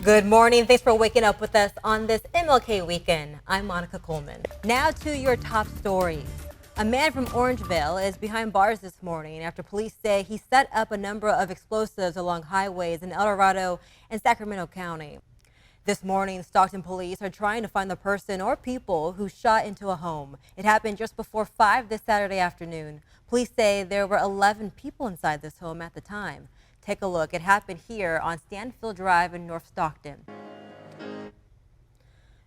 Good morning. Thanks for waking up with us on this MLK weekend. I'm Monica Coleman. Now to your top stories. A man from Orangevale is behind bars this morning after police say he set up a number of explosives along highways in El Dorado and Sacramento County. This morning, Stockton police are trying to find the person or people who shot into a home. It happened just before 5 this Saturday afternoon. Police say there were 11 people inside this home at the time. Take a look. It happened here on Stanfield Drive in North Stockton.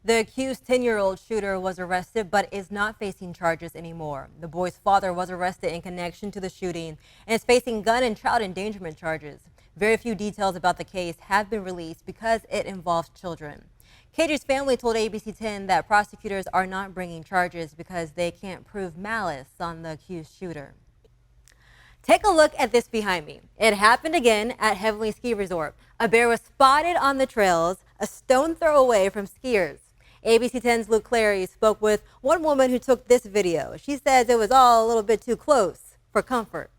The accused 10-year-old shooter was arrested but is not facing charges anymore. The boy's father was arrested in connection to the shooting and is facing gun and child endangerment charges. Very few details about the case have been released because it involves children. KJ's family told ABC 10 that prosecutors are not bringing charges because they can't prove malice on the accused shooter. Take a look at this behind me. It happened again at Heavenly Ski Resort. A bear was spotted on the trails, a stone throw away from skiers. ABC 10's Luke Clary spoke with one woman who took this video. She says it was all a little bit too close for comfort.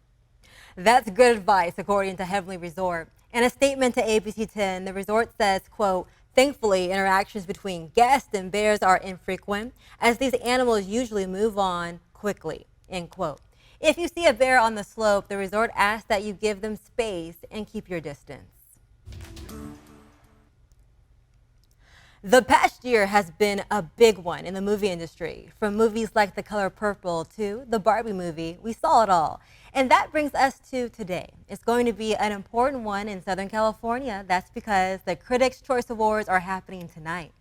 That's good advice, according to Heavenly Resort. In a statement to ABC 10, the resort says, quote, "Thankfully, interactions between guests and bears are infrequent, as these animals usually move on quickly," end quote. If you see a bear on the slope, the resort asks that you give them space and keep your distance. The past year has been a big one in the movie industry. From movies like The Color Purple to the Barbie movie, we saw it all. And that brings us to today. It's going to be an important one in Southern California. That's because the Critics' Choice Awards are happening tonight.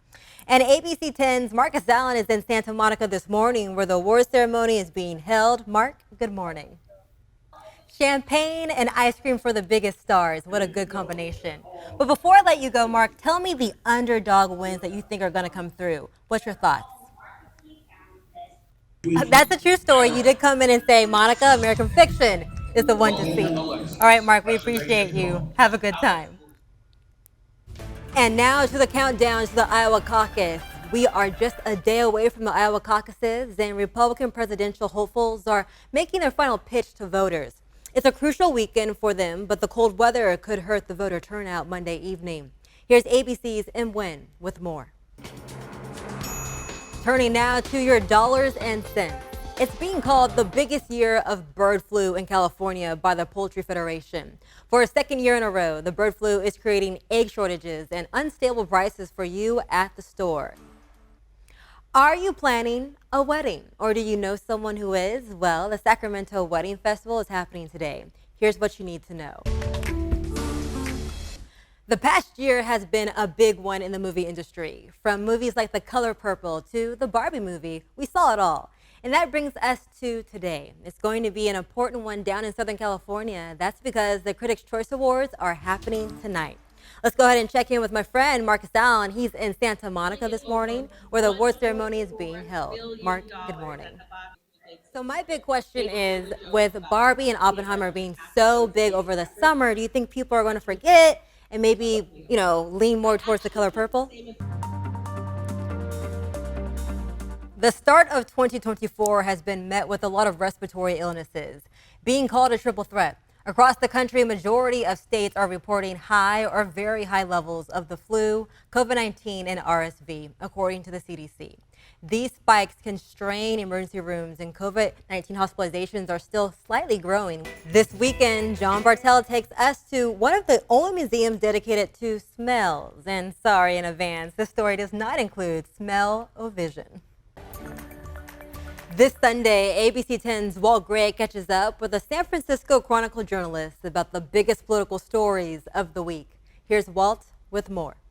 And ABC 10's Marcus Allen is in Santa Monica this morning where the awards ceremony is being held. Mark, good morning. Champagne and ice cream for the biggest stars. What a good combination. But before I let you go, Mark, tell me the underdog wins that you think are going to come through. What's your thoughts? That's a true story. You did come in and say, Monica, American Fiction is the one to see. All right, Mark, we appreciate you. Have a good time. And now to the countdown to the Iowa caucus. We are just a day away from the Iowa caucuses, and Republican presidential hopefuls are making their final pitch to voters. It's a crucial weekend for them, but the cold weather could hurt the voter turnout Monday evening. Here's ABC's M. Nguyen with more. Turning now to your dollars and cents. It's being called the biggest year of bird flu in California by the Poultry Federation. For a second year in a row, the bird flu is creating egg shortages and unstable prices for you at the store. Are you planning a wedding, or do you know someone who is? Well, the Sacramento Wedding Festival is happening today. Here's what you need to know. The past year has been a big one in the movie industry. From movies like The Color Purple to the Barbie movie, we saw it all. And that brings us to today. It's going to be an important one down in Southern California. That's because the Critics' Choice Awards are happening tonight. Let's go ahead and check in with my friend Marcus Allen. He's in Santa Monica this morning where the award ceremony is being held. Mark, good morning. So my big question is, with Barbie and Oppenheimer being so big over the summer, do you think people are going to forget and maybe, lean more towards The Color Purple? The start of 2024 has been met with a lot of respiratory illnesses, being called a triple threat. Across the country, a majority of states are reporting high or very high levels of the flu, COVID-19, and RSV, according to the CDC. These spikes can strain emergency rooms, and COVID-19 hospitalizations are still slightly growing. This weekend, John Bartel takes us to one of the only museums dedicated to smells. And sorry in advance, this story does not include smell-o-vision. This Sunday, ABC 10's Walt Gray catches up with a San Francisco Chronicle journalist about the biggest political stories of the week. Here's Walt with more.